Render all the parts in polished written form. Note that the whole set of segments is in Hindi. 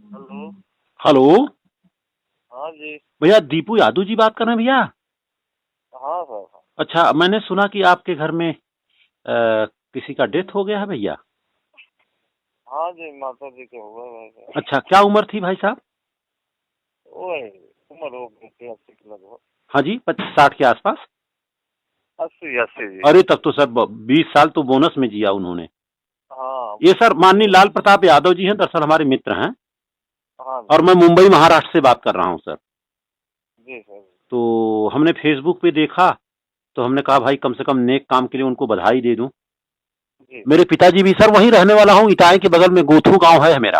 हेलो। हेलो। हाँ जी। भैया दीपू यादव जी बात कर रहे हैं भैया? हाँ सर। अच्छा, मैंने सुना कि आपके घर में किसी का डेथ हो गया है भैया। हाँ जी, माता जी के हो गए भाई साहब। अच्छा, क्या उम्र थी भाई साहब? ओए, उम्र हो गई थी 80 के लगभग। हाँ जी, 50-60 के आसपास। 80 80 जी। अरे तब तो सर 20 साल तो बोनस में जिया उन्होंने। हाँ ये सर माननीय तो। लाल प्रताप यादव जी हैं, दरअसल हमारे मित्र हैं। हाँ और जी। मैं मुंबई महाराष्ट्र से बात कर रहा हूँ सर। जी सर। तो हमने फेसबुक पे देखा, तो हमने कहा भाई कम से कम नेक काम के लिए उनको बधाई दे दूं। जी मेरे सर। पिताजी भी सर वहीं रहने वाला हूँ, इटाए के बगल में गोथू गांव है मेरा।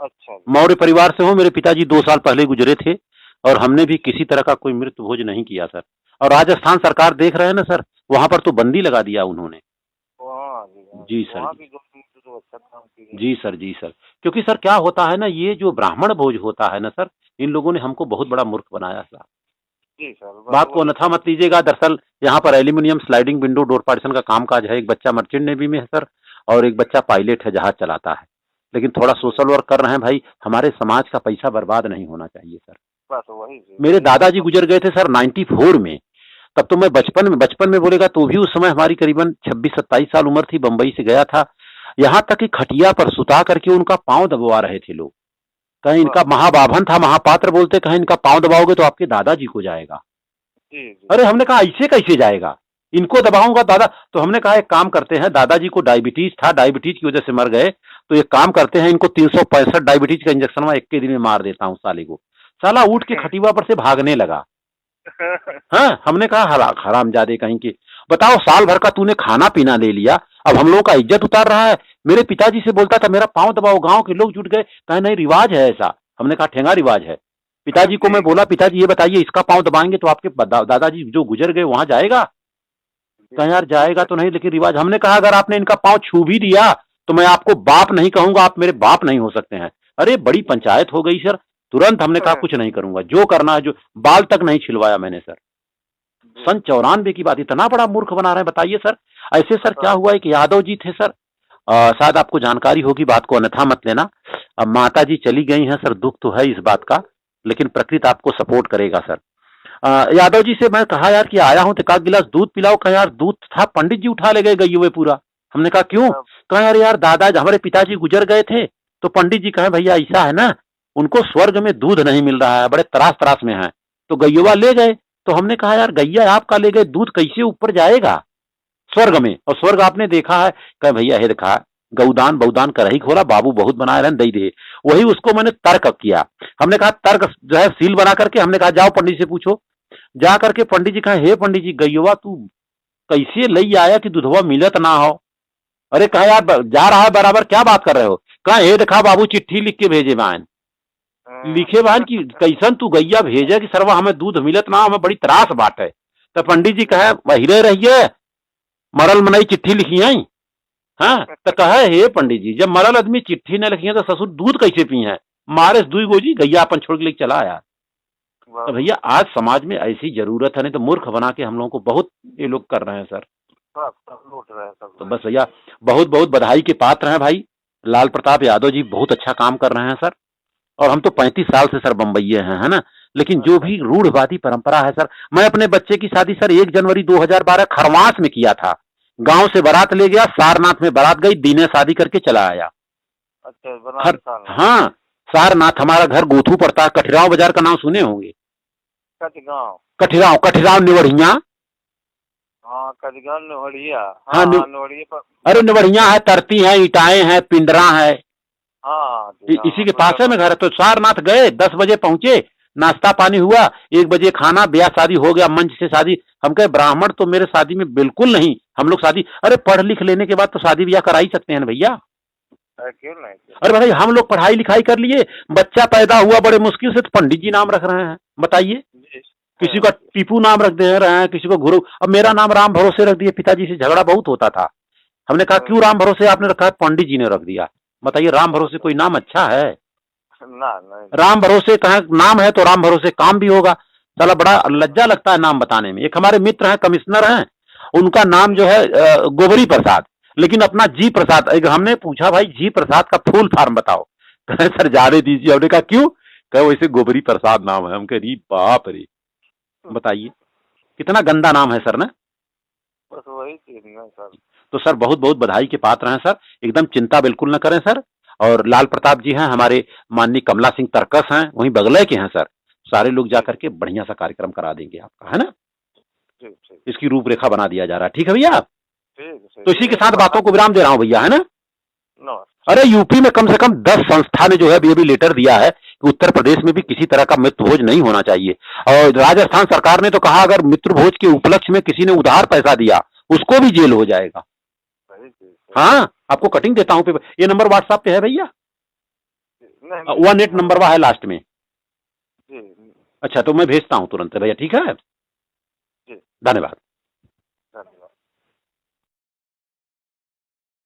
अच्छा जी। मौर्य परिवार से हूँ। मेरे पिताजी 2 साल पहले गुजरे थे। और हमने भी किसी तरह का कोई मृत्यु भोज नहीं किया सर। और राजस्थान सरकार देख रहे हैं ना सर, वहां पर तो बंदी लगा दिया उन्होंने। हाँ जी, हाँ जी जी, सर वहाँ जी। भी दो तीन तो अच्छा काम किए। जी सर, जी सर। क्योंकि सर क्या होता है ना, ये जो ब्राह्मण भोज होता है ना सर, इन लोगों ने हमको बहुत बड़ा मूर्ख बनाया सर। जी सर, बस बात को वही अन्यथा सब। मत लीजिएगा। दरअसल यहाँ पर aluminium sliding window door partition का कामकाज है। एक बच्चा मर्चेंट नेवी में है सर, और एक बच्चा पायलट है, जहाज चलाता है। लेकिन थोड़ा जी, सोशल वर्क कर रहे हैं भाई। हमारे समाज का पैसा बर्बाद नहीं होना चाहिए सर। बस वही जी, मेरे वही सब दादाजी बस। गुजर गए थे सर 94 में। तब तो मैं बचपन में बोलेगा तो भी उस समय हमारी करीबन 26-27 साल उम्र थी। बंबई से गया था। यहाँ तक कि खटिया पर सुता करके उनका पांव दबवा रहे थे लोग। कहीं इनका बस। महाबाभन था, महापात्र बोलते, कहीं इनका पांव दबाओगे तो आपके दादाजी को जाएगा। जी जी। अरे हमने कहा ऐसे कैसे जाएगा, इनको दबाऊंगा दादा। तो हमने कहा एक काम करते हैं, दादाजी को डायबिटीज था, डायबिटीज की वजह से मर गए। तो एक काम करते हैं, इनको 365 डायबिटीज का इंजेक्शन मैं एक के दिन में मार देता हूँ साले को। साला उठ के खटिया पर से भागने लगा। हाँ, हमने कहा हरामजादे कहीं के। बताओ, साल भर का तूने खाना पीना ले लिया, अब हम लोगों का इज्जत उतार रहा है। मेरे पिताजी से बोलता था मेरा पांव दबाओ, गांव के लोग जुट गए, कहा नहीं रिवाज है ऐसा। हमने कहा ठेंगा रिवाज है। पिताजी को मैं ठीक बोला, है। पिताजी ये बताइए इसका पांव दबाएंगे तो आपके दादाजी जो गुजर गए वहां जाएगा? जी कहा यार ठीक जाएगा है। तो नहीं, लेकिन रिवाज। हमने कहा अगर आपने इनका पांव छू भी दिया तो मैं आपको बाप नहीं कहूंगा, आप मेरे बाप नहीं हो सकते हैं। अरे बड़ी पंचायत हो गई सर। तुरंत हमने कहा कुछ नहीं करूंगा, जो करना है जो। बाल तक नहीं छिलवाया मैंने सर। जी सन जी। 94 की बात, इतना बड़ा मूर्ख बना रहे हैं बताइए सर। ऐसे सर क्या हाँ हुआ है कि यादव जी थे सर। शायद आपको जानकारी होगी, बात को अन्यथा मत लेना। अब माता जी चली गई हैं सर, दुख तो है इस बात का। लेकिन प्रकृति आपको सपोर्ट करेगा सर। यादव जी से मैं कहा यार कि आया हूं तो 1 गिलास दूध पिलाओ। कहा यार दूध था, पंडित जी उठा ले गए गई हुए पूरा। हमने कहा क्यों? हाँ। कहा यार यार दादा हमारे पिताजी गुजर गए थे, तो पंडित जी कहे भैया ऐसा है ना, उनको स्वर्ग में दूध नहीं मिल रहा है, बड़े त्रास त्रास में है, तो गैया ले गए। तो हमने कहा यार गैया आपका ले गए, दूध कैसे ऊपर जाएगा स्वर्ग में? और स्वर्ग आपने देखा है? कहे भैया हे देखा, गौदान बहुदान कर ही खोला, बाबू बहुत बनाए रहन दई दे। वही उसको मैंने तर्क किया। हमने कहा तर्क जो है सील बना करके, हमने कहा जाओ पंडित से पूछो। जा करके पंडित जी कहे हे पंडित जी गैया तू कैसे लई आया कि दुधवा मिलत ना हो? अरे कहा यार जा रहा है बराबर, क्या बात कर रहे हो? कहा हे देखा बाबू चिट्ठी लिख के भेजे बहन। हाँ। लिखे बहन की कैसन तू गैया भेजे कि सरवा हमें दूध मिलत ना, हमें बड़ी त्रास बाट है। तो पंडित जी कहे वहीरे रहिए, मरल मनई चिट्ठी लिखी आई। हाँ, तो कहे हे पंडित जी जब मरल आदमी चिट्ठी न लिखी है तो ससुर दूध कैसे पी है? मारे दुई गोजी गैया अपन छोड़ के लेके चला आया। तो बस। भैया आज समाज में ऐसी जरूरत है, नहीं तो मूर्ख बना के हम लोगों को बहुत ये लोग कर रहे हैं सर। सब सब लूट रहे हैं, सब तो लूट बस रहे भैया बहुत बहुत बधाई के पात्र हैं भाई। लाल प्रताप यादव जी बहुत अच्छा काम कर रहे हैं सर। और हम तो हैं। 35 साल से सर बम्बई हैं, है ना। लेकिन जो अच्छा। भी रूढ़वादी परंपरा है सर, मैं अपने बच्चे की शादी सर 1 जनवरी 2012 खरवास में किया था। गांव से बारात ले गया, सारनाथ में बारात गई, दिन शादी करके चला आया। अच्छा, बनारस खर सारनाथ। हाँ, सारनाथ हमारा घर गोथू पड़ता है। कठिराव बाजार का नाम सुने होंगे? कचगांव। कठिराव कठिराव निवढ़िया। हाँ, कचगांव नोहड़िया। हाँ हाँ हाँ, नोहड़िया पर। अरे बस बस निवढ़िया बस। है, तरती है, इटाएं हैं, पिंडरा है। हाँ हाँ जी, इसी हाँ के पास बराबर है में घर बराबर। है। तो सारनाथ गए, 10 बजे पहुंचे, नाश्ता पानी हुआ, 1 बजे खाना, ब्याह शादी हो गया, मंच से शादी। हम कहे ब्राह्मण तो मेरे शादी में बिल्कुल नहीं, हम लोग शादी, अरे पढ़ लिख लेने के बाद तो शादी ब्याह करा ही सकते हैं ना भैया। क्यों नहीं, क्यों अरे नहीं। भाई हम लोग पढ़ाई लिखाई कर लिए, बच्चा पैदा हुआ बड़े मुश्किल से, तो पंडित जी नाम रख रहे हैं बताइए। जी। किसी का टीपू नाम रख दे रहे हैं, किसी को गुरु। अब मेरा नाम राम भरोसे रख दिए, पिताजी से झगड़ा बहुत होता था। हमने कहा क्यों राम भरोसे आपने रखा है? पंडित जी ने रख दिया। बताइए राम भरोसे कोई नाम अच्छा है? ना नहीं नहीं। राम भरोसे कहा नाम है तो राम भरोसे काम भी होगा। साला बड़ा लज्जा लगता है नाम बताने में। एक हमारे मित्र हैं, कमिश्नर हैं, उनका नाम जो है गोबरी प्रसाद, लेकिन अपना जी प्रसाद। एक हमने पूछा भाई जी प्रसाद का फुल फॉर्म बताओ। कहे सर जाने दीजिए। हमने कहा क्यों? कहे वैसे गोबरी प्रसाद नाम है। हम कह रही बाप रे, बताइए कितना गंदा नाम है सर ना। बस वही चीज ना सर। तो सर बहुत बहुत बधाई के पात्र हैं सर, एकदम चिंता बिल्कुल न करें सर। और लाल प्रताप जी हैं हमारे, माननीय कमला सिंह तरकस हैं, वहीं बगले के हैं सर। सारे लोग जाकर के बढ़िया सा कार्यक्रम करा देंगे आपका, है ना। ठीक ठीक इसकी रूपरेखा बना दिया जा रहा है, ठीक है भैया। ठीक तो इसी के है साथ बातों को विराम दे रहा हूं भैया, है ना। नमस्ते। अरे यूपी में कम से कम 10 संस्था ने जो है अभी लेटर दिया है कि उत्तर प्रदेश में भी किसी तरह का मित्र भोज नहीं होना चाहिए। और राजस्थान सरकार ने तो कहा अगर मित्र भोज के उपलक्ष्य में किसी ने उधार पैसा दिया उसको भी जेल हो जाएगा। सही चीज हाँ, आपको कटिंग देता हूँ, ये नंबर व्हाट्सएप पे है भैया, नहीं 18 नंबर है लास्ट में। जी अच्छा, तो मैं भेजता हूँ तुरंत भैया, ठीक है, जी। धन्यवाद।